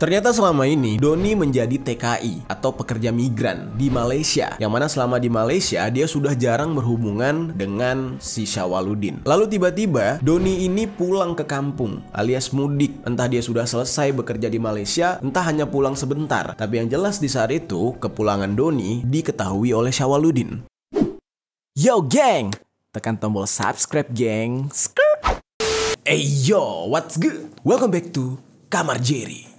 Ternyata selama ini Doni menjadi TKI atau pekerja migran di Malaysia, yang mana selama di Malaysia dia sudah jarang berhubungan dengan si Syawaludin. Lalu tiba-tiba Doni ini pulang ke kampung alias mudik. Entah dia sudah selesai bekerja di Malaysia, entah hanya pulang sebentar. Tapi yang jelas di saat itu kepulangan Doni diketahui oleh Syawaludin. Yo geng, tekan tombol subscribe geng. Hey yo, what's good? Welcome back to Kamar Jerry.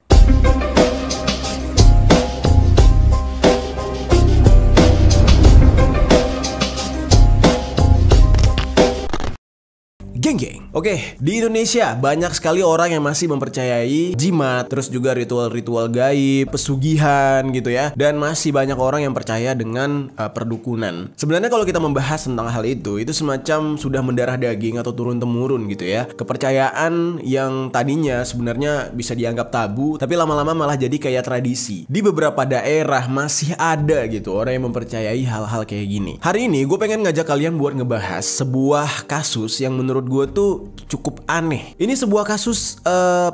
Geng-geng. Oke, di Indonesia banyak sekali orang yang masih mempercayai jimat, terus juga ritual-ritual gaib, pesugihan gitu ya. Dan masih banyak orang yang percaya dengan perdukunan. Sebenarnya kalau kita membahas tentang hal itu semacam sudah mendarah daging atau turun-temurun gitu ya. Kepercayaan yang tadinya sebenarnya bisa dianggap tabu, tapi lama-lama malah jadi kayak tradisi. Di beberapa daerah masih ada gitu orang yang mempercayai hal-hal kayak gini. Hari ini gue pengen ngajak kalian buat ngebahas sebuah kasus yang menurut gue tuh cukup aneh. Ini sebuah kasus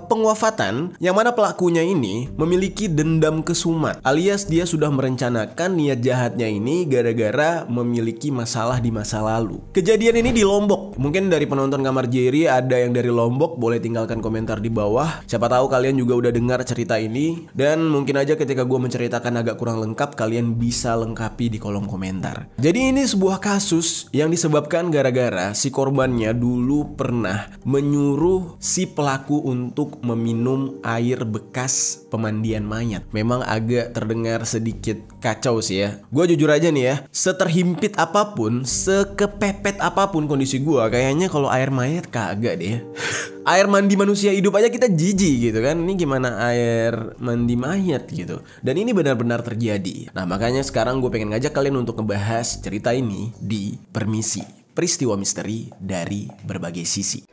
pengwafatan yang mana pelakunya ini memiliki dendam kesumat, alias dia sudah merencanakan niat jahatnya ini gara-gara memiliki masalah di masa lalu. Kejadian ini di Lombok. Mungkin dari penonton Kamar Jerry ada yang dari Lombok, boleh tinggalkan komentar di bawah. Siapa tahu kalian juga udah dengar cerita ini, dan mungkin aja ketika gue menceritakan agak kurang lengkap, kalian bisa lengkapi di kolom komentar. Jadi ini sebuah kasus yang disebabkan gara-gara si korbannya dulu pernah menyuruh si pelaku untuk meminum air bekas pemandian mayat. Memang agak terdengar sedikit kacau sih ya. Gue jujur aja nih ya, seterhimpit apapun, sekepepet apapun kondisi gue, kayaknya kalau air mayat kagak deh. Air mandi manusia hidup aja kita jijik gitu kan. Ini gimana air mandi mayat gitu. Dan ini benar-benar terjadi. Nah makanya sekarang gue pengen ngajak kalian untuk ngebahas cerita ini di Permisi, peristiwa misteri dari berbagai sisi.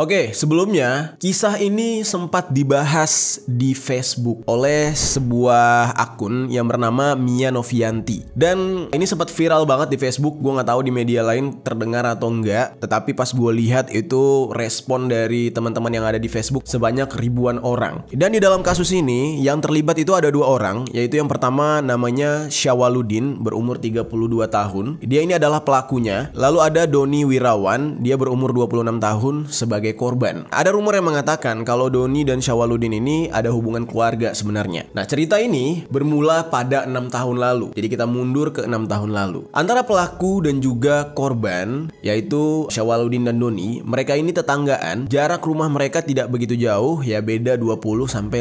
Oke, sebelumnya kisah ini sempat dibahas di Facebook oleh sebuah akun yang bernama Mia Novianti. Dan ini sempat viral banget di Facebook. Gue nggak tahu di media lain terdengar atau enggak. Tetapi pas gue lihat itu respon dari teman-teman yang ada di Facebook sebanyak ribuan orang. Dan di dalam kasus ini yang terlibat itu ada dua orang, yaitu yang pertama namanya Syawaludin, berumur 32 tahun. Dia ini adalah pelakunya. Lalu ada Doni Wirawan, dia berumur 26 tahun sebagai korban. Ada rumor yang mengatakan kalau Doni dan Syawaludin ini ada hubungan keluarga sebenarnya. Nah, cerita ini bermula pada 6 tahun lalu. Jadi kita mundur ke 6 tahun lalu. Antara pelaku dan juga korban, yaitu Syawaludin dan Doni, mereka ini tetanggaan. Jarak rumah mereka tidak begitu jauh, ya beda 20-50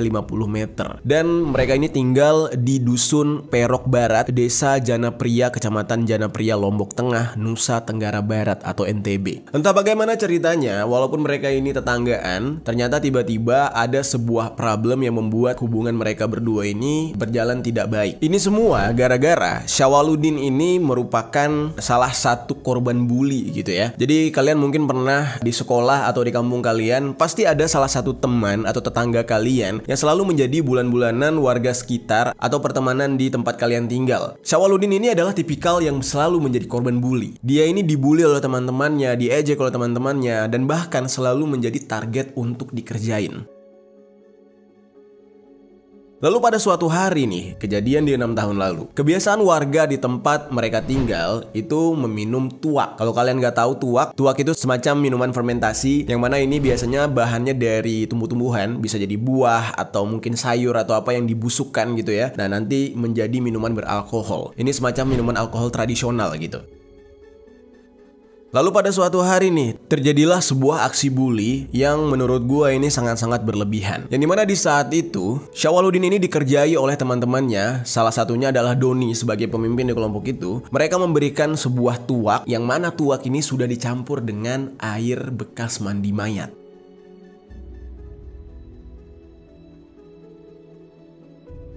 meter. Dan mereka ini tinggal di Dusun Perok Barat, Desa Janapria, Kecamatan Janapria, Lombok Tengah, Nusa Tenggara Barat atau NTB. Entah bagaimana ceritanya, walaupun mereka ini tetanggaan, ternyata tiba-tiba ada sebuah problem yang membuat hubungan mereka berdua ini berjalan tidak baik. Ini semua gara-gara Syawaludin ini merupakan salah satu korban bully gitu ya. Jadi kalian mungkin pernah di sekolah atau di kampung kalian pasti ada salah satu teman atau tetangga kalian yang selalu menjadi bulan-bulanan warga sekitar atau pertemanan di tempat kalian tinggal. Syawaludin ini adalah tipikal yang selalu menjadi korban bully. Dia ini dibully oleh teman-temannya, diejek oleh teman-temannya, dan bahkan selalu menjadi target untuk dikerjain. Lalu pada suatu hari nih, kejadian di 6 tahun lalu, kebiasaan warga di tempat mereka tinggal itu meminum tuak. Kalau kalian nggak tahu tuak itu semacam minuman fermentasi, yang mana ini biasanya bahannya dari tumbuh-tumbuhan, bisa jadi buah atau mungkin sayur atau apa yang dibusukkan gitu ya. Nah nanti menjadi minuman beralkohol. Ini semacam minuman alkohol tradisional gitu. Lalu pada suatu hari nih, terjadilah sebuah aksi bully yang menurut gue ini sangat-sangat berlebihan. Yang dimana di saat itu, Syawaludin ini dikerjai oleh teman-temannya, salah satunya adalah Doni sebagai pemimpin di kelompok itu. Mereka memberikan sebuah tuak, yang mana tuak ini sudah dicampur dengan air bekas mandi mayat.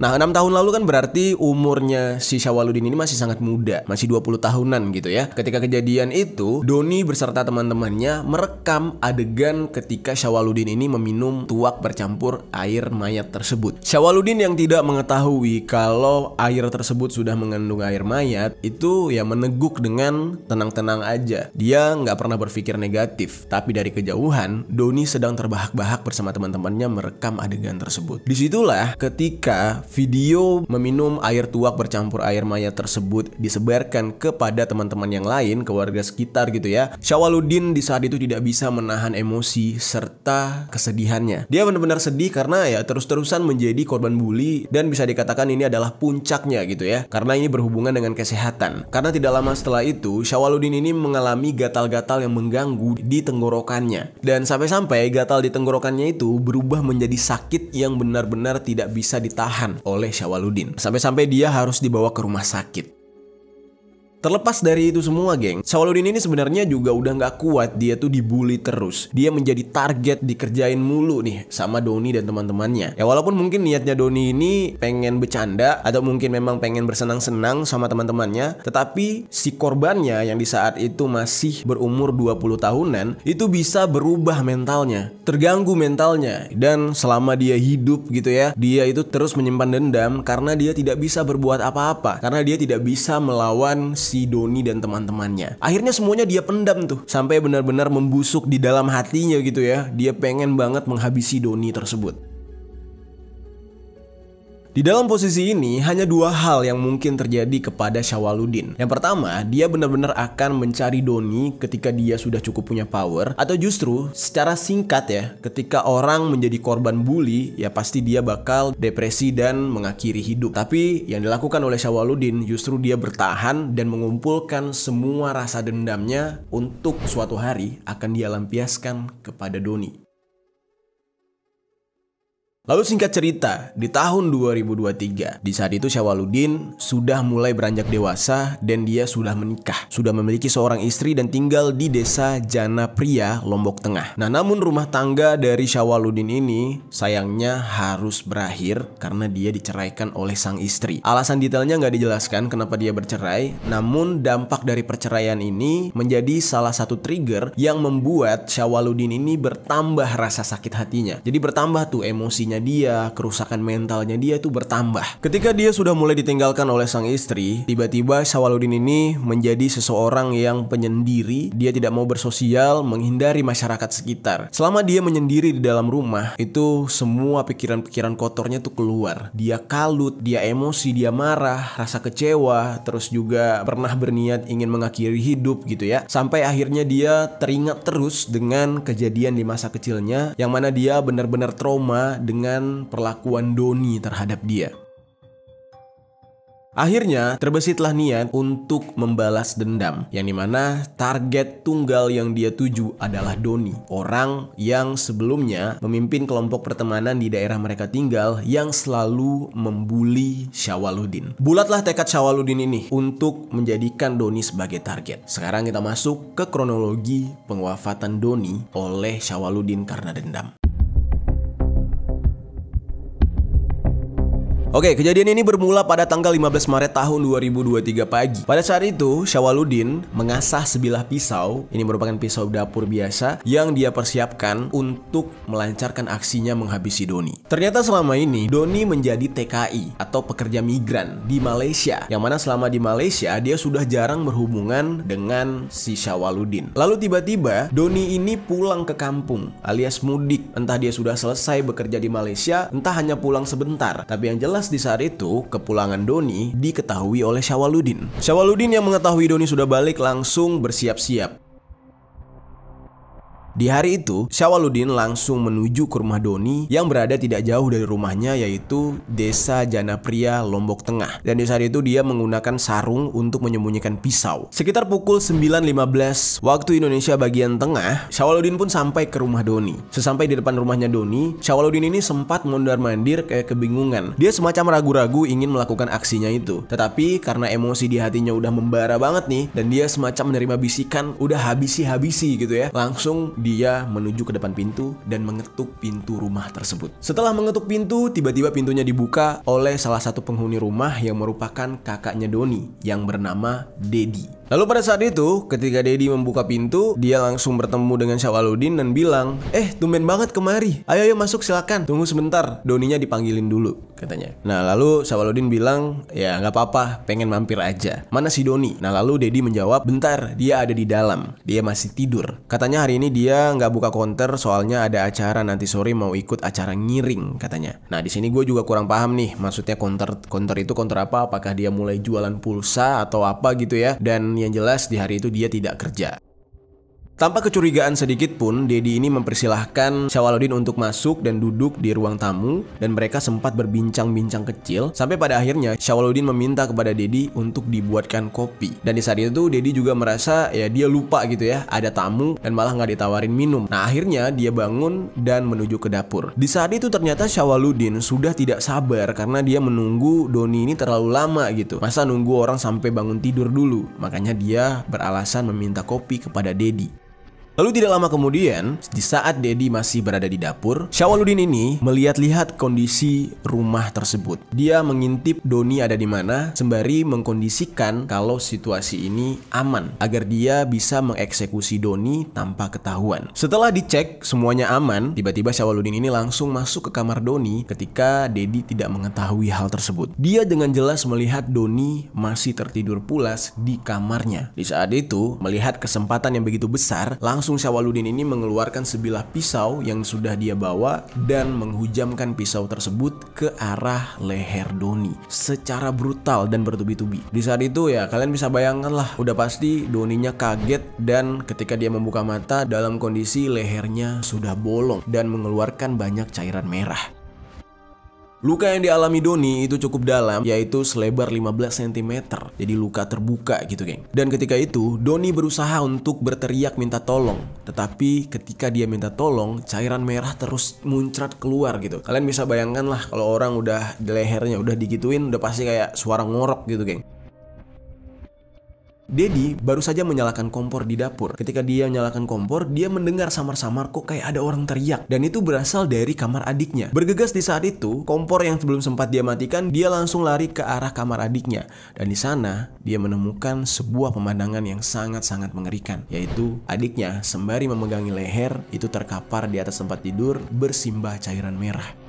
Nah, 6 tahun lalu kan berarti umurnya si Syawaludin ini masih sangat muda, masih 20 tahunan gitu ya. Ketika kejadian itu, Doni beserta teman-temannya merekam adegan ketika Syawaludin ini meminum tuak bercampur air mayat tersebut. Syawaludin yang tidak mengetahui kalau air tersebut sudah mengandung air mayat itu ya meneguk dengan tenang-tenang aja. Dia nggak pernah berpikir negatif, tapi dari kejauhan Doni sedang terbahak-bahak bersama teman-temannya merekam adegan tersebut. Disitulah ketika video meminum air tuak bercampur air mayat tersebut disebarkan kepada teman-teman yang lain, ke warga sekitar gitu ya. Syawaludin di saat itu tidak bisa menahan emosi serta kesedihannya. Dia benar-benar sedih karena ya terus-terusan menjadi korban bully, dan bisa dikatakan ini adalah puncaknya gitu ya, karena ini berhubungan dengan kesehatan. Karena tidak lama setelah itu Syawaludin ini mengalami gatal-gatal yang mengganggu di tenggorokannya, dan sampai-sampai gatal di tenggorokannya itu berubah menjadi sakit yang benar-benar tidak bisa ditahan oleh Syawaludin. Sampai-sampai dia harus dibawa ke rumah sakit. Terlepas dari itu semua, geng, Syawaludin ini sebenarnya juga udah nggak kuat. Dia tuh dibully terus. Dia menjadi target, dikerjain mulu nih sama Doni dan teman-temannya. Ya walaupun mungkin niatnya Doni ini pengen bercanda atau mungkin memang pengen bersenang-senang sama teman-temannya, tetapi si korbannya yang di saat itu masih berumur 20 tahunan itu bisa berubah mentalnya, terganggu mentalnya, dan selama dia hidup gitu ya, dia itu terus menyimpan dendam karena dia tidak bisa berbuat apa-apa, karena dia tidak bisa melawan si Doni dan teman-temannya. Akhirnya semuanya dia pendam tuh, sampai benar-benar membusuk di dalam hatinya gitu ya. Dia pengen banget menghabisi Doni tersebut. Di dalam posisi ini hanya dua hal yang mungkin terjadi kepada Syawaludin. Yang pertama, dia benar-benar akan mencari Doni ketika dia sudah cukup punya power, atau justru secara singkat ya, ketika orang menjadi korban bully, ya pasti dia bakal depresi dan mengakhiri hidup. Tapi yang dilakukan oleh Syawaludin justru dia bertahan dan mengumpulkan semua rasa dendamnya untuk suatu hari akan dia lampiaskan kepada Doni. Lalu singkat cerita, di tahun 2023, di saat itu Syawaludin sudah mulai beranjak dewasa dan dia sudah menikah. Sudah memiliki seorang istri dan tinggal di desa Janapria, Lombok Tengah. Nah, namun rumah tangga dari Syawaludin ini sayangnya harus berakhir karena dia diceraikan oleh sang istri. Alasan detailnya nggak dijelaskan kenapa dia bercerai, namun dampak dari perceraian ini menjadi salah satu trigger yang membuat Syawaludin ini bertambah rasa sakit hatinya. Jadi bertambah tuh emosinya dia, kerusakan mentalnya dia tuh bertambah. Ketika dia sudah mulai ditinggalkan oleh sang istri, tiba-tiba Syawaludin ini menjadi seseorang yang penyendiri. Dia tidak mau bersosial, menghindari masyarakat sekitar. Selama dia menyendiri di dalam rumah, itu semua pikiran-pikiran kotornya tuh keluar. Dia kalut, dia emosi, dia marah, rasa kecewa, terus juga pernah berniat ingin mengakhiri hidup gitu ya. Sampai akhirnya dia teringat terus dengan kejadian di masa kecilnya, yang mana dia benar-benar trauma dengan perlakuan Doni terhadap dia. Akhirnya terbesitlah niat untuk membalas dendam, yang dimana target tunggal yang dia tuju adalah Doni, orang yang sebelumnya memimpin kelompok pertemanan di daerah mereka tinggal yang selalu membuli Syawaludin. Bulatlah tekad Syawaludin ini untuk menjadikan Doni sebagai target. Sekarang kita masuk ke kronologi pengwafatan Doni oleh Syawaludin karena dendam. Oke, kejadian ini bermula pada tanggal 15 Maret tahun 2023 pagi. Pada saat itu, Syawaludin mengasah sebilah pisau. Ini merupakan pisau dapur biasa yang dia persiapkan untuk melancarkan aksinya menghabisi Doni. Ternyata selama ini Doni menjadi TKI atau pekerja migran di Malaysia, yang mana selama di Malaysia dia sudah jarang berhubungan dengan si Syawaludin. Lalu tiba-tiba Doni ini pulang ke kampung alias mudik. Entah dia sudah selesai bekerja di Malaysia, entah hanya pulang sebentar. Tapi yang jelas di saat itu, kepulangan Doni diketahui oleh Syawaludin. Syawaludin yang mengetahui Doni sudah balik langsung bersiap-siap. Di hari itu, Syawaludin langsung menuju ke rumah Doni yang berada tidak jauh dari rumahnya, yaitu Desa Janapria, Lombok Tengah. Dan di saat itu dia menggunakan sarung untuk menyembunyikan pisau. Sekitar pukul 9.15 waktu Indonesia bagian tengah, Syawaludin pun sampai ke rumah Doni. Sesampai di depan rumahnya Doni, Syawaludin ini sempat mondar-mandir kayak kebingungan. Dia semacam ragu-ragu ingin melakukan aksinya itu. Tetapi karena emosi di hatinya udah membara banget nih, dan dia semacam menerima bisikan, udah habisi-habisi gitu ya, langsung dia menuju ke depan pintu dan mengetuk pintu rumah tersebut. Setelah mengetuk pintu, tiba-tiba pintunya dibuka oleh salah satu penghuni rumah yang merupakan kakaknya Doni yang bernama Dedi. Lalu pada saat itu, ketika Dedi membuka pintu, dia langsung bertemu dengan Syawaludin dan bilang, tumben banget kemari. Ayo masuk silakan. Tunggu sebentar, Doninya dipanggilin dulu, katanya. Nah lalu Syawaludin bilang, ya nggak apa-apa, pengen mampir aja. Mana si Doni? Nah lalu Dedi menjawab, bentar, dia ada di dalam. Dia masih tidur. Katanya hari ini dia nggak buka konter soalnya ada acara nanti sore mau ikut acara ngiring, katanya. Nah di sini gue juga kurang paham nih, maksudnya konter itu konter apa? Apakah dia mulai jualan pulsa atau apa gitu ya? Dan yang jelas di hari itu dia tidak kerja. Tanpa kecurigaan sedikit pun, Dedi ini mempersilahkan Syawaludin untuk masuk dan duduk di ruang tamu, dan mereka sempat berbincang-bincang kecil sampai pada akhirnya Syawaludin meminta kepada Dedi untuk dibuatkan kopi. Dan di saat itu Dedi juga merasa ya dia lupa gitu ya ada tamu dan malah nggak ditawarin minum. Nah akhirnya dia bangun dan menuju ke dapur. Di saat itu ternyata Syawaludin sudah tidak sabar karena dia menunggu Doni ini terlalu lama gitu. Masa nunggu orang sampai bangun tidur dulu? Makanya dia beralasan meminta kopi kepada Dedi. Lalu tidak lama kemudian, di saat Dedi masih berada di dapur, Syawaludin ini melihat-lihat kondisi rumah tersebut. Dia mengintip Doni ada di mana, sembari mengkondisikan kalau situasi ini aman, agar dia bisa mengeksekusi Doni tanpa ketahuan. Setelah dicek semuanya aman, tiba-tiba Syawaludin ini langsung masuk ke kamar Doni ketika Dedi tidak mengetahui hal tersebut. Dia dengan jelas melihat Doni masih tertidur pulas di kamarnya. Di saat itu, melihat kesempatan yang begitu besar, langsung Syawaludin ini mengeluarkan sebilah pisau yang sudah dia bawa dan menghujamkan pisau tersebut ke arah leher Doni secara brutal dan bertubi-tubi. Di saat itu ya kalian bisa bayangkan lah, udah pasti Doninya kaget dan ketika dia membuka mata dalam kondisi lehernya sudah bolong dan mengeluarkan banyak cairan merah. Luka yang dialami Doni itu cukup dalam, yaitu selebar 15 cm. Jadi luka terbuka gitu geng. Dan ketika itu Doni berusaha untuk berteriak minta tolong. Tetapi ketika dia minta tolong, cairan merah terus muncrat keluar gitu. Kalian bisa bayangkan lah kalau orang udah di lehernya udah digituin, udah pasti kayak suara ngorok gitu geng. Dedi baru saja menyalakan kompor di dapur. Ketika dia menyalakan kompor, dia mendengar samar-samar kok kayak ada orang teriak. Dan itu berasal dari kamar adiknya. Bergegas di saat itu, kompor yang belum sempat dia matikan, dia langsung lari ke arah kamar adiknya. Dan di sana, dia menemukan sebuah pemandangan yang sangat-sangat mengerikan. Yaitu adiknya sembari memegangi leher, itu terkapar di atas tempat tidur bersimbah cairan merah.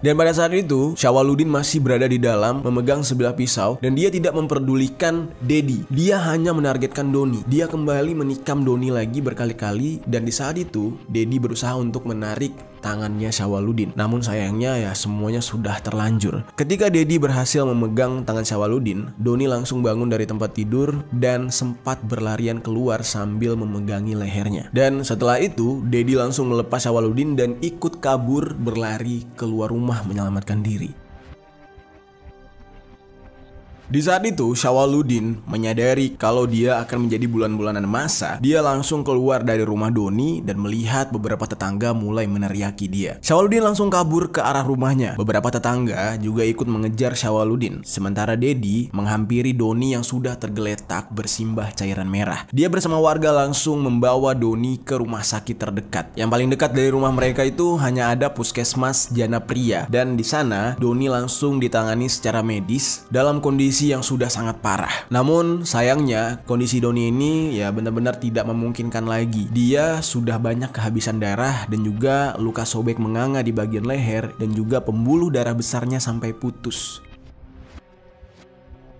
Dan pada saat itu, Syawaludin masih berada di dalam memegang sebilah pisau dan dia tidak memperdulikan Dedi. Dia hanya menargetkan Doni. Dia kembali menikam Doni lagi berkali-kali dan di saat itu, Dedi berusaha untuk menarik tangannya Syawaludin. Namun sayangnya ya semuanya sudah terlanjur. Ketika Dedi berhasil memegang tangan Syawaludin, Doni langsung bangun dari tempat tidur dan sempat berlarian keluar sambil memegangi lehernya. Dan setelah itu, Dedi langsung melepas Syawaludin dan ikut kabur berlari keluar rumah menyelamatkan diri. Di saat itu, Syawaludin menyadari kalau dia akan menjadi bulan-bulanan masa. Dia langsung keluar dari rumah Doni dan melihat beberapa tetangga mulai meneriaki dia. Syawaludin langsung kabur ke arah rumahnya. Beberapa tetangga juga ikut mengejar Syawaludin. Sementara Dedi menghampiri Doni yang sudah tergeletak bersimbah cairan merah. Dia bersama warga langsung membawa Doni ke rumah sakit terdekat. Yang paling dekat dari rumah mereka itu hanya ada Puskesmas Jana Pria. Dan di sana, Doni langsung ditangani secara medis dalam kondisi yang sudah sangat parah. Namun sayangnya kondisi Doni ini ya benar-benar tidak memungkinkan lagi. Dia sudah banyak kehabisan darah dan juga luka sobek menganga di bagian leher dan juga pembuluh darah besarnya sampai putus.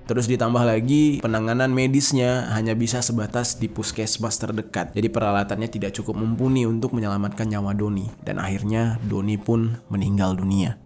Terus ditambah lagi penanganan medisnya hanya bisa sebatas di puskesmas terdekat. Jadi peralatannya tidak cukup mumpuni untuk menyelamatkan nyawa Doni. Dan akhirnya Doni pun meninggal dunia.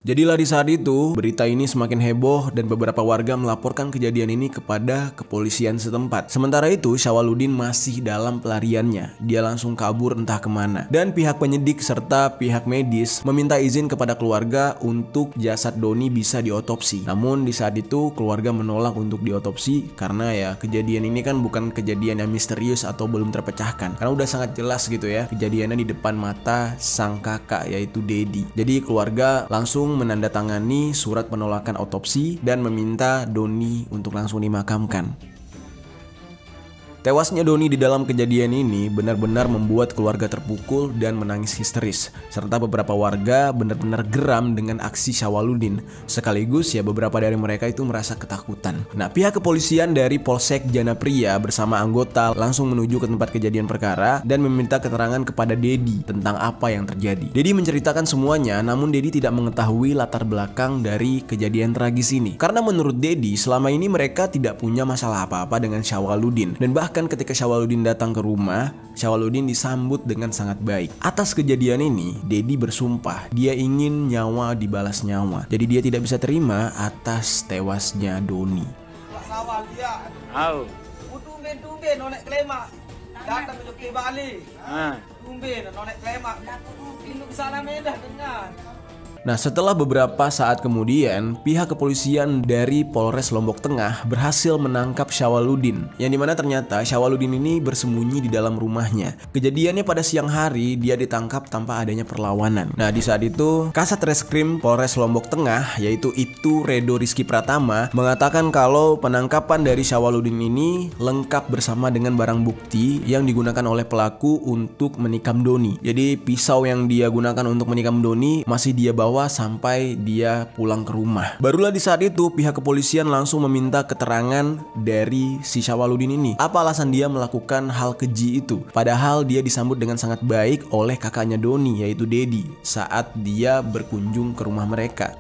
Jadilah di saat itu, berita ini semakin heboh dan beberapa warga melaporkan kejadian ini kepada kepolisian setempat. Sementara itu, Syawaludin masih dalam pelariannya. Dia langsung kabur entah kemana. Dan pihak penyidik serta pihak medis meminta izin kepada keluarga untuk jasad Doni bisa diotopsi. Namun di saat itu, keluarga menolak untuk diotopsi karena ya kejadian ini kan bukan kejadian yang misterius atau belum terpecahkan. Karena udah sangat jelas gitu ya, kejadiannya di depan mata sang kakak yaitu Dedi. Jadi keluarga langsung menandatangani surat penolakan otopsi dan meminta Doni untuk langsung dimakamkan. Tewasnya Doni di dalam kejadian ini benar-benar membuat keluarga terpukul dan menangis histeris, serta beberapa warga benar-benar geram dengan aksi Syawaludin. Sekaligus ya beberapa dari mereka itu merasa ketakutan. Nah, pihak kepolisian dari Polsek Janapria bersama anggota langsung menuju ke tempat kejadian perkara dan meminta keterangan kepada Dedi tentang apa yang terjadi. Dedi menceritakan semuanya, namun Dedi tidak mengetahui latar belakang dari kejadian tragis ini. Karena menurut Dedi, selama ini mereka tidak punya masalah apa-apa dengan Syawaludin. Dan bahkan ketika Syawaludin datang ke rumah, Syawaludin disambut dengan sangat baik. Atas kejadian ini, Dedi bersumpah dia ingin nyawa dibalas nyawa. Jadi dia tidak bisa terima atas tewasnya Doni. Tumben nonek klemak datang ke Bali. Tumben nonek klemak induk sana Medan dengan. Nah, setelah beberapa saat kemudian, pihak kepolisian dari Polres Lombok Tengah berhasil menangkap Syawaludin, yang dimana ternyata Syawaludin ini bersembunyi di dalam rumahnya. Kejadiannya pada siang hari, dia ditangkap tanpa adanya perlawanan. Nah, di saat itu, Kasat Reskrim Polres Lombok Tengah, yaitu Ibtu Redo Rizky Pratama, mengatakan kalau penangkapan dari Syawaludin ini lengkap bersama dengan barang bukti yang digunakan oleh pelaku untuk menikam Doni. Jadi, pisau yang dia gunakan untuk menikam Doni masih dia bawa sampai dia pulang ke rumah. Barulah di saat itu pihak kepolisian langsung meminta keterangan dari si Syawaludin ini. Apa alasan dia melakukan hal keji itu? Padahal dia disambut dengan sangat baik oleh kakaknya Doni, yaitu Dedi, saat dia berkunjung ke rumah mereka.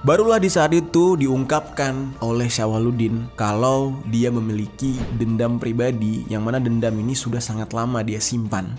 Barulah di saat itu diungkapkan oleh Syawaludin kalau dia memiliki dendam pribadi, yang mana dendam ini sudah sangat lama dia simpan.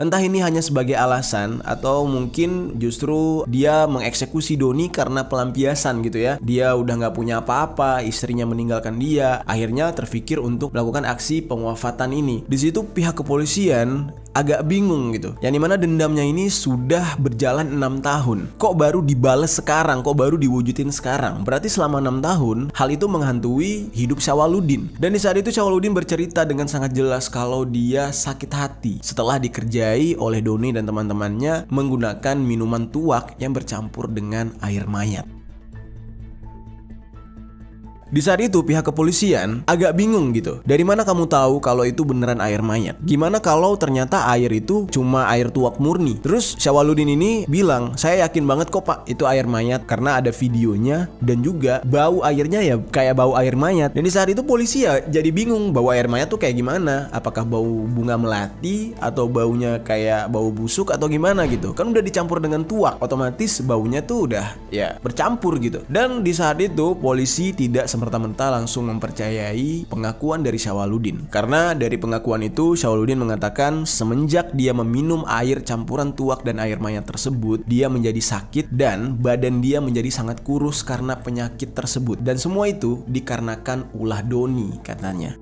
Entah ini hanya sebagai alasan atau mungkin justru dia mengeksekusi Doni karena pelampiasan gitu ya. Dia udah gak punya apa-apa, istrinya meninggalkan dia, akhirnya terpikir untuk melakukan aksi pemufakatan ini. Di situ pihak kepolisian agak bingung gitu, yang dimana dendamnya ini sudah berjalan 6 tahun. Kok baru dibales sekarang? Kok baru diwujudin sekarang? Berarti selama 6 tahun hal itu menghantui hidup Syawaludin. Dan di saat itu Syawaludin bercerita dengan sangat jelas kalau dia sakit hati setelah dikerjai oleh Doni dan teman-temannya menggunakan minuman tuak yang bercampur dengan air mayat. Di saat itu pihak kepolisian agak bingung gitu. Dari mana kamu tahu kalau itu beneran air mayat? Gimana kalau ternyata air itu cuma air tuak murni? Terus Syawaludin ini bilang, saya yakin banget kok pak itu air mayat karena ada videonya dan juga bau airnya ya kayak bau air mayat. Dan di saat itu polisi ya jadi bingung bau air mayat tuh kayak gimana? Apakah bau bunga melati atau baunya kayak bau busuk atau gimana gitu? Kan udah dicampur dengan tuak, otomatis baunya tuh udah ya bercampur gitu. Dan di saat itu polisi tidak serta-merta langsung mempercayai pengakuan dari Syawaludin. Karena dari pengakuan itu Syawaludin mengatakan semenjak dia meminum air campuran tuak dan air mayat tersebut, dia menjadi sakit dan badan dia menjadi sangat kurus karena penyakit tersebut. Dan semua itu dikarenakan ulah Doni katanya.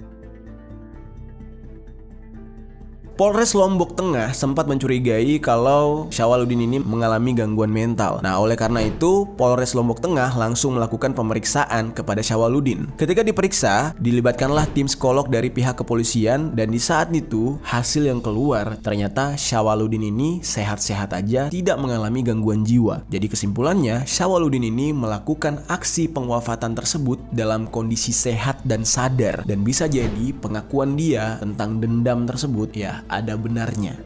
Polres Lombok Tengah sempat mencurigai kalau Syawaludin ini mengalami gangguan mental. Nah, oleh karena itu, Polres Lombok Tengah langsung melakukan pemeriksaan kepada Syawaludin. Ketika diperiksa, dilibatkanlah tim psikolog dari pihak kepolisian dan di saat itu, hasil yang keluar ternyata Syawaludin ini sehat-sehat aja, tidak mengalami gangguan jiwa. Jadi kesimpulannya, Syawaludin ini melakukan aksi pengwafatan tersebut dalam kondisi sehat dan sadar, dan bisa jadi pengakuan dia tentang dendam tersebut ya ada benarnya.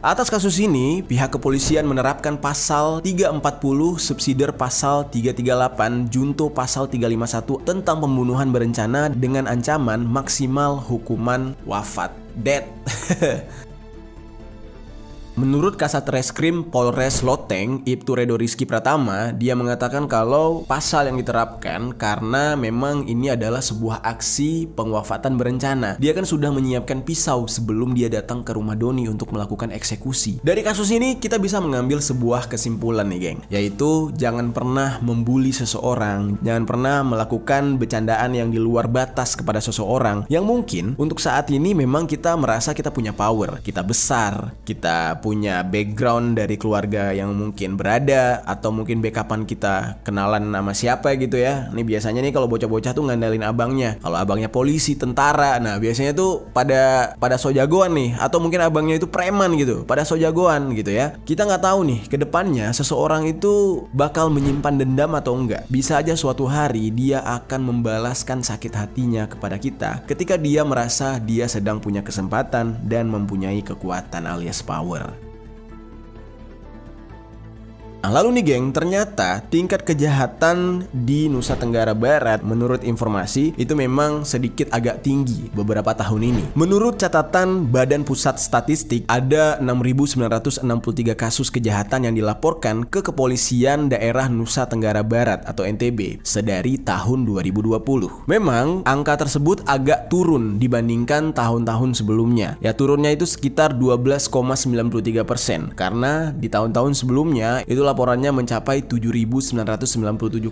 Atas kasus ini, pihak kepolisian menerapkan pasal 340 subsidiar pasal 338 junto pasal 351 tentang pembunuhan berencana dengan ancaman maksimal hukuman wafat. Death. Menurut Kasat Reskrim Polres Loteng, Ibtu Redo Rizky Pratama, dia mengatakan kalau pasal yang diterapkan karena memang ini adalah sebuah aksi pengwafatan berencana. Dia kan sudah menyiapkan pisau sebelum dia datang ke rumah Doni untuk melakukan eksekusi. Dari kasus ini kita bisa mengambil sebuah kesimpulan nih geng, yaitu jangan pernah membuli seseorang, jangan pernah melakukan bercandaan yang di luar batas kepada seseorang yang mungkin untuk saat ini memang kita merasa kita punya power, kita besar, kita punya background dari keluarga yang mungkin berada, atau mungkin backupan kita kenalan sama siapa gitu ya. Ini biasanya nih kalau bocah-bocah tuh ngandalin abangnya. Kalau abangnya polisi, tentara, nah biasanya tuh pada so jagoan nih, atau mungkin abangnya itu preman gitu, pada so jagoan gitu ya. Kita nggak tahu nih ke depannya seseorang itu bakal menyimpan dendam atau enggak. Bisa aja suatu hari dia akan membalaskan sakit hatinya kepada kita ketika dia merasa dia sedang punya kesempatan dan mempunyai kekuatan alias power. Nah, lalu nih geng, ternyata tingkat kejahatan di Nusa Tenggara Barat menurut informasi itu memang sedikit agak tinggi beberapa tahun ini. Menurut catatan Badan Pusat Statistik, ada 6.963 kasus kejahatan yang dilaporkan ke Kepolisian Daerah Nusa Tenggara Barat atau NTB sedari tahun 2020. Memang angka tersebut agak turun dibandingkan tahun-tahun sebelumnya. Ya, turunnya itu sekitar 12,93%, karena di tahun-tahun sebelumnya itu laporannya mencapai 7.997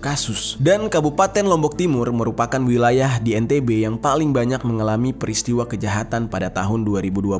kasus. Dan Kabupaten Lombok Timur merupakan wilayah di NTB yang paling banyak mengalami peristiwa kejahatan pada tahun 2020.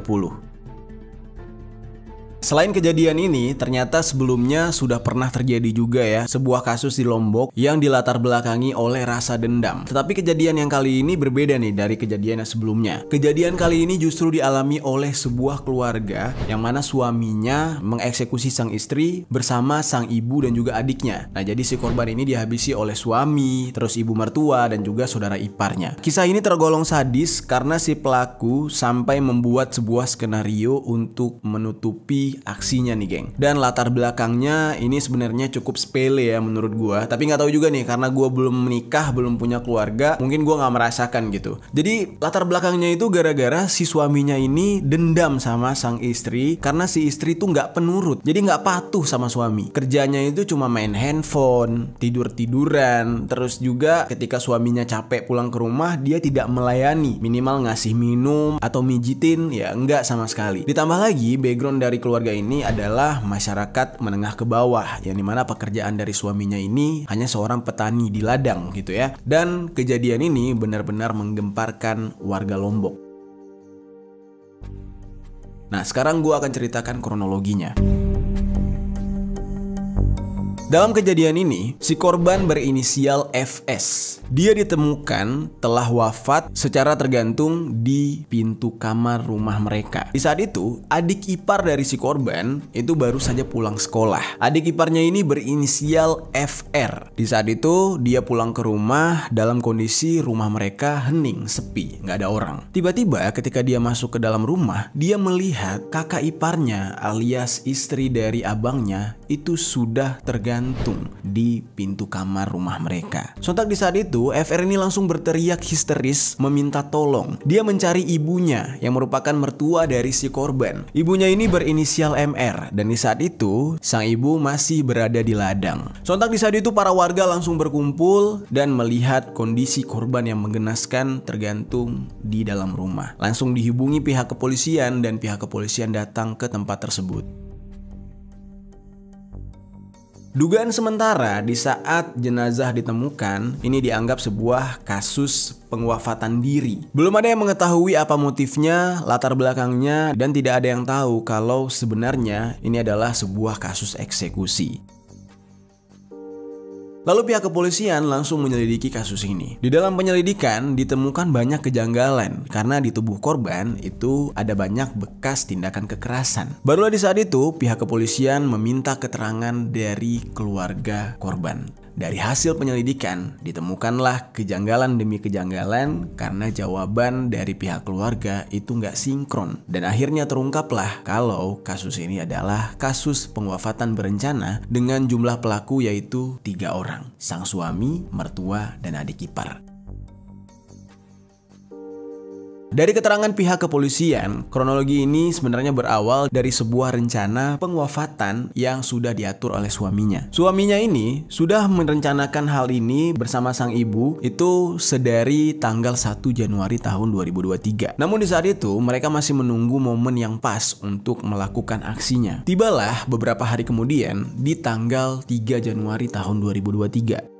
Selain kejadian ini, ternyata sebelumnya sudah pernah terjadi juga ya sebuah kasus di Lombok yang dilatar belakangi oleh rasa dendam. Tetapi kejadian yang kali ini berbeda nih dari kejadian yang sebelumnya. Kejadian kali ini justru dialami oleh sebuah keluarga yang mana suaminya mengeksekusi sang istri bersama sang ibu dan juga adiknya. Nah, jadi si korban ini dihabisi oleh suami, terus ibu mertua dan juga saudara iparnya. Kisah ini tergolong sadis karena si pelaku sampai membuat sebuah skenario untuk menutupi aksinya nih geng. Dan latar belakangnya ini sebenarnya cukup sepele ya menurut gua. Tapi nggak tahu juga nih, karena gua belum menikah, belum punya keluarga, mungkin gua nggak merasakan gitu. Jadi latar belakangnya itu gara-gara si suaminya ini dendam sama sang istri karena si istri tuh nggak penurut. Jadi nggak patuh sama suami. Kerjanya itu cuma main handphone, tidur-tiduran. Terus juga ketika suaminya capek pulang ke rumah, dia tidak melayani, minimal ngasih minum atau mijitin ya enggak sama sekali. Ditambah lagi background dari keluarga ini adalah masyarakat menengah ke bawah, yang dimana pekerjaan dari suaminya ini hanya seorang petani di ladang gitu ya. Dan kejadian ini benar-benar menggemparkan warga Lombok. Nah, sekarang gue akan ceritakan kronologinya. Dalam kejadian ini, si korban berinisial FS. Dia ditemukan telah wafat secara tergantung di pintu kamar rumah mereka. Di saat itu, adik ipar dari si korban itu baru saja pulang sekolah. Adik iparnya ini berinisial FR. Di saat itu, dia pulang ke rumah dalam kondisi rumah mereka hening, sepi, nggak ada orang. Tiba-tiba ketika dia masuk ke dalam rumah, dia melihat kakak iparnya alias istri dari abangnya itu sudah tergantung di pintu kamar rumah mereka. Sontak di saat itu, FR ini langsung berteriak histeris meminta tolong. Dia mencari ibunya yang merupakan mertua dari si korban. Ibunya ini berinisial MR, dan di saat itu sang ibu masih berada di ladang. Sontak di saat itu para warga langsung berkumpul dan melihat kondisi korban yang menggenaskan tergantung di dalam rumah. Langsung dihubungi pihak kepolisian dan pihak kepolisian datang ke tempat tersebut. Dugaan sementara di saat jenazah ditemukan, ini dianggap sebuah kasus pengwafatan diri. Belum ada yang mengetahui apa motifnya, latar belakangnya, dan tidak ada yang tahu kalau sebenarnya ini adalah sebuah kasus eksekusi. Lalu pihak kepolisian langsung menyelidiki kasus ini. Di dalam penyelidikan ditemukan banyak kejanggalan karena di tubuh korban itu ada banyak bekas tindakan kekerasan. Barulah di saat itu pihak kepolisian meminta keterangan dari keluarga korban. Dari hasil penyelidikan ditemukanlah kejanggalan demi kejanggalan karena jawaban dari pihak keluarga itu nggak sinkron. Dan akhirnya terungkaplah kalau kasus ini adalah kasus pengwafatan berencana dengan jumlah pelaku yaitu 3 orang. Sang suami, mertua, dan adik ipar. Dari keterangan pihak kepolisian, kronologi ini sebenarnya berawal dari sebuah rencana pengwafatan yang sudah diatur oleh suaminya. Suaminya ini sudah merencanakan hal ini bersama sang ibu itu sedari tanggal 1 Januari tahun 2023. Namun di saat itu mereka masih menunggu momen yang pas untuk melakukan aksinya. Tibalah beberapa hari kemudian di tanggal 3 Januari tahun 2023.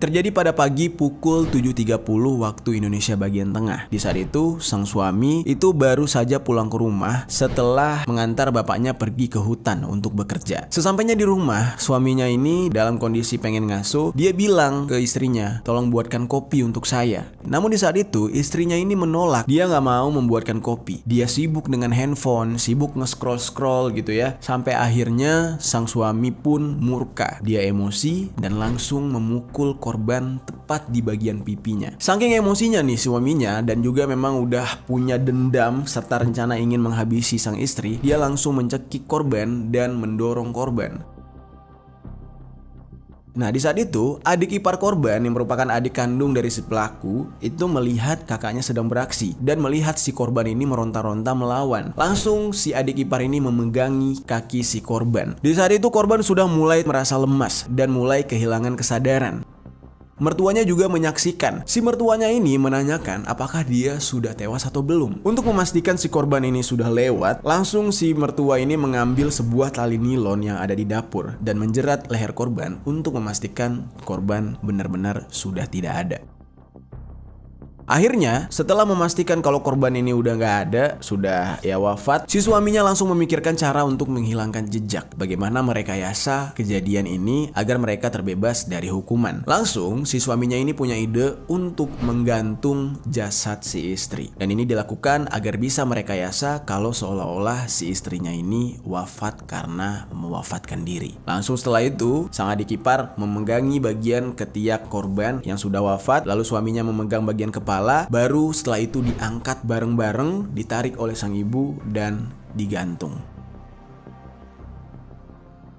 terjadi pada pagi pukul 7.30 waktu Indonesia bagian tengah. Di saat itu, sang suami itu baru saja pulang ke rumah setelah mengantar bapaknya pergi ke hutan untuk bekerja. Sesampainya di rumah, suaminya ini dalam kondisi pengen ngasuh, dia bilang ke istrinya, "Tolong buatkan kopi untuk saya." Namun di saat itu, istrinya ini menolak. Dia nggak mau membuatkan kopi. Dia sibuk dengan handphone, sibuk nge-scroll gitu ya. Sampai akhirnya sang suami pun murka. Dia emosi dan langsung memukul korban tepat di bagian pipinya. Saking emosinya nih suaminya dan juga memang udah punya dendam serta rencana ingin menghabisi sang istri, dia langsung mencekik korban dan mendorong korban. Nah, di saat itu, adik ipar korban yang merupakan adik kandung dari si pelaku itu melihat kakaknya sedang beraksi dan melihat si korban ini meronta-ronta melawan. Langsung si adik ipar ini memegangi kaki si korban. Di saat itu korban sudah mulai merasa lemas dan mulai kehilangan kesadaran. Mertuanya juga menyaksikan. Si mertuanya ini menanyakan apakah dia sudah tewas atau belum. Untuk memastikan si korban ini sudah lewat, langsung si mertua ini mengambil sebuah tali nilon yang ada di dapur dan menjerat leher korban untuk memastikan korban benar-benar sudah tidak ada. Akhirnya, setelah memastikan kalau korban ini udah nggak ada, sudah wafat, si suaminya langsung memikirkan cara untuk menghilangkan jejak. Bagaimana merekayasa kejadian ini agar mereka terbebas dari hukuman. Langsung, si suaminya ini punya ide untuk menggantung jasad si istri. Dan ini dilakukan agar bisa merekayasa kalau seolah-olah si istrinya ini wafat karena mewafatkan diri. Langsung setelah itu, sang adik ipar memegangi bagian ketiak korban yang sudah wafat, lalu suaminya memegang bagian kepala. Baru setelah itu diangkat bareng-bareng, ditarik oleh sang ibu dan digantung.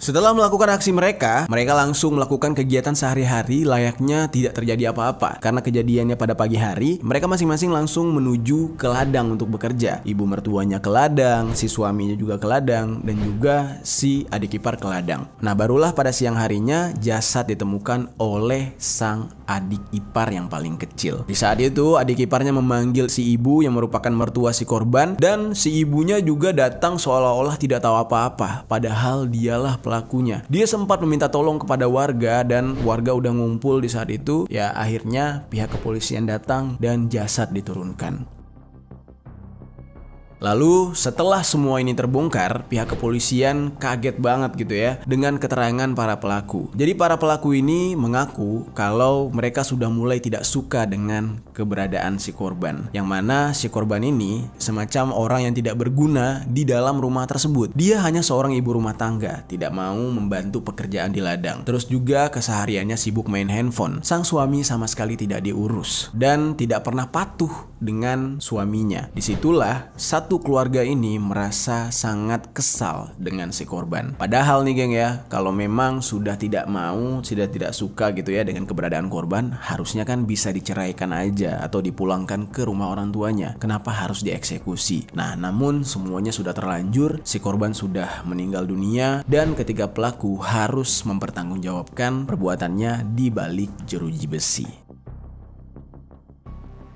Setelah melakukan aksi mereka langsung melakukan kegiatan sehari-hari layaknya tidak terjadi apa-apa. Karena kejadiannya pada pagi hari, mereka masing-masing langsung menuju ke ladang untuk bekerja. Ibu mertuanya ke ladang, si suaminya juga ke ladang, dan juga si adik ipar ke ladang. Nah, barulah pada siang harinya jasad ditemukan oleh sang adik ipar yang paling kecil. Di saat itu, adik iparnya memanggil si ibu yang merupakan mertua si korban, dan si ibunya juga datang seolah-olah tidak tahu apa-apa, padahal dialah pelakunya. Dia sempat meminta tolong kepada warga dan warga udah ngumpul di saat itu. Ya, akhirnya pihak kepolisian datang dan jasad diturunkan. Lalu setelah semua ini terbongkar, pihak kepolisian kaget banget gitu ya dengan keterangan para pelaku. Jadi para pelaku ini mengaku kalau mereka sudah mulai tidak suka dengan keberadaan si korban. Yang mana si korban ini semacam orang yang tidak berguna di dalam rumah tersebut. Dia hanya seorang ibu rumah tangga, tidak mau membantu pekerjaan di ladang. Terus juga kesehariannya sibuk main handphone. Sang suami sama sekali tidak diurus dan tidak pernah patuh dengan suaminya. Disitulah satu keluarga ini merasa sangat kesal dengan si korban. Padahal nih geng ya, kalau memang sudah tidak mau, sudah tidak suka gitu ya dengan keberadaan korban, harusnya kan bisa diceraikan aja atau dipulangkan ke rumah orang tuanya. Kenapa harus dieksekusi? Nah, namun semuanya sudah terlanjur, si korban sudah meninggal dunia dan ketiga pelaku harus mempertanggungjawabkan perbuatannya di balik jeruji besi.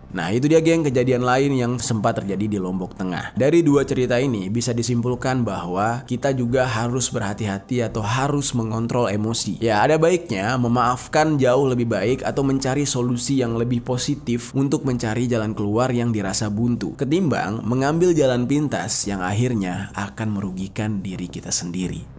Nah, itu dia geng kejadian lain yang sempat terjadi di Lombok Tengah. Dari dua cerita ini bisa disimpulkan bahwa kita juga harus berhati-hati atau harus mengontrol emosi. Ya, ada baiknya memaafkan jauh lebih baik atau mencari solusi yang lebih positif untuk mencari jalan keluar yang dirasa buntu, ketimbang mengambil jalan pintas yang akhirnya akan merugikan diri kita sendiri.